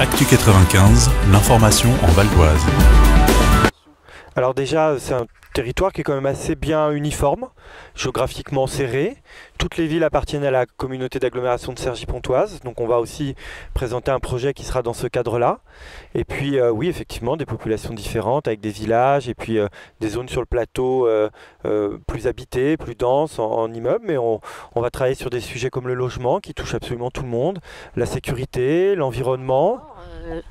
Actu 95, l'information en Val d'Oise. Alors déjà, c'est un territoire qui est quand même assez bien uniforme, géographiquement serré. Toutes les villes appartiennent à la communauté d'agglomération de Cergy-Pontoise, donc on va aussi présenter un projet qui sera dans ce cadre-là. Et puis oui, effectivement, des populations différentes avec des villages et puis des zones sur le plateau plus habitées, plus denses en immeubles, mais on va travailler sur des sujets comme le logement qui touche absolument tout le monde, la sécurité, l'environnement.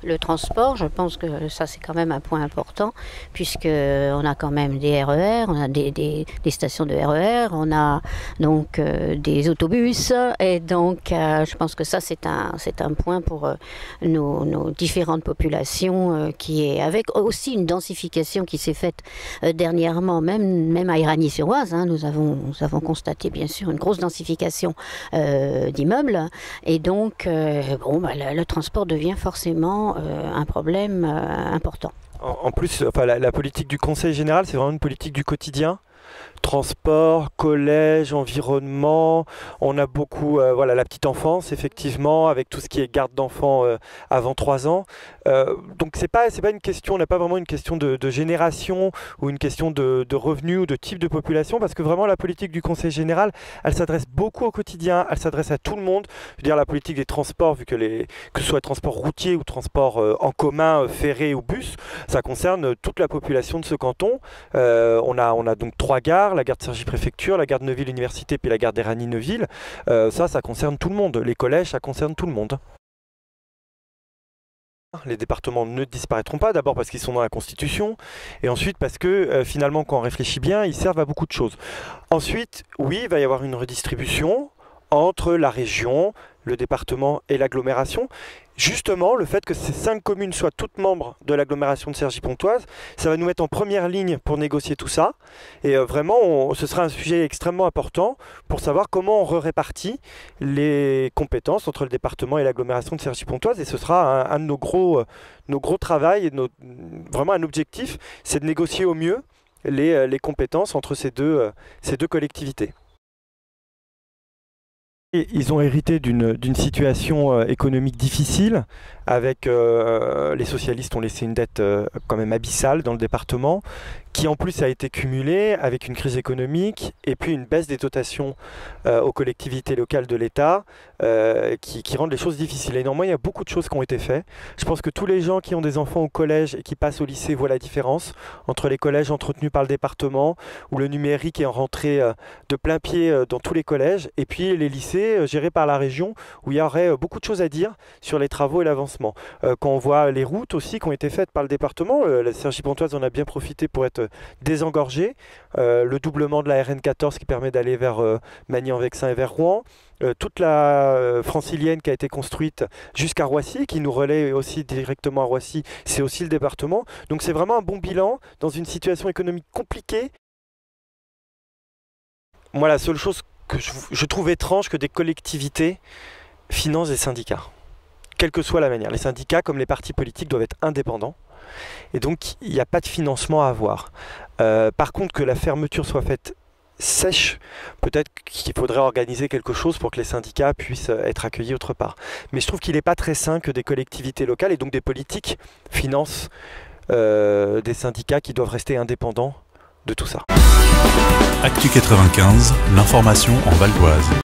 Le transport, je pense que ça c'est quand même un point important, puisque on a quand même des RER, on a des stations de RER, on a donc des autobus, et donc je pense que ça c'est un point pour nos différentes populations, qui est avec aussi une densification qui s'est faite dernièrement, même à Éragny-sur-Oise, hein, nous avons constaté bien sûr une grosse densification d'immeubles, et donc le transport devient forcément un problème important. En plus, enfin, la politique du Conseil général, c'est vraiment une politique du quotidien. Transport, collège, environnement, on a beaucoup voilà, la petite enfance effectivement, avec tout ce qui est garde d'enfants avant 3 ans. Donc c'est pas une question, on n'a pas vraiment une question de génération ou une question de revenus ou de type de population, parce que vraiment la politique du Conseil général, elle s'adresse beaucoup au quotidien, elle s'adresse à tout le monde. Je veux dire, la politique des transports, vu que ce soit transport routier ou transport en commun, ferré ou bus, ça concerne toute la population de ce canton. On a donc 3 gares, la gare de Cergy-Préfecture, la gare de Neuville-Université, puis la gare d'Éragny-Neuville. Ça concerne tout le monde. Les collèges, ça concerne tout le monde. Les départements ne disparaîtront pas, d'abord parce qu'ils sont dans la Constitution, et ensuite parce que finalement, quand on réfléchit bien, ils servent à beaucoup de choses. Ensuite, oui, il va y avoir une redistribution entre la région, le département et l'agglomération. Justement, le fait que ces 5 communes soient toutes membres de l'agglomération de Cergy-Pontoise, ça va nous mettre en première ligne pour négocier tout ça. Et vraiment, ce sera un sujet extrêmement important pour savoir comment on répartit les compétences entre le département et l'agglomération de Cergy-Pontoise. Et ce sera un de nos gros travaux, et vraiment un objectif, c'est de négocier au mieux les compétences entre ces deux collectivités. Ils ont hérité d'une situation économique difficile, avec les socialistes ont laissé une dette quand même abyssale dans le département, qui en plus a été cumulée avec une crise économique et puis une baisse des dotations aux collectivités locales de l'État qui rendent les choses difficiles. Et néanmoins, il y a beaucoup de choses qui ont été faites. Je pense que tous les gens qui ont des enfants au collège et qui passent au lycée voient la différence entre les collèges entretenus par le département, où le numérique est rentré de plein pied dans tous les collèges, et puis les lycées gérés par la région, où il y aurait beaucoup de choses à dire sur les travaux et l'avancement. Quand on voit les routes aussi qui ont été faites par le département, la Cergy-Pontoise en a bien profité pour être désengorgée. Le doublement de la RN14 qui permet d'aller vers Magny-en-Vexin et vers Rouen. Toute la francilienne qui a été construite jusqu'à Roissy, qui nous relaie aussi directement à Roissy, c'est aussi le département. Donc c'est vraiment un bon bilan dans une situation économique compliquée. Moi, la seule chose que je trouve étrange, que des collectivités financent des syndicats. Quelle que soit la manière. Les syndicats, comme les partis politiques, doivent être indépendants. Et donc, il n'y a pas de financement à avoir. Par contre, que la fermeture soit faite sèche, peut-être qu'il faudrait organiser quelque chose pour que les syndicats puissent être accueillis autre part. Mais je trouve qu'il n'est pas très sain que des collectivités locales et donc des politiques financent des syndicats qui doivent rester indépendants de tout ça. Actu 95, l'information en Val d'Oise.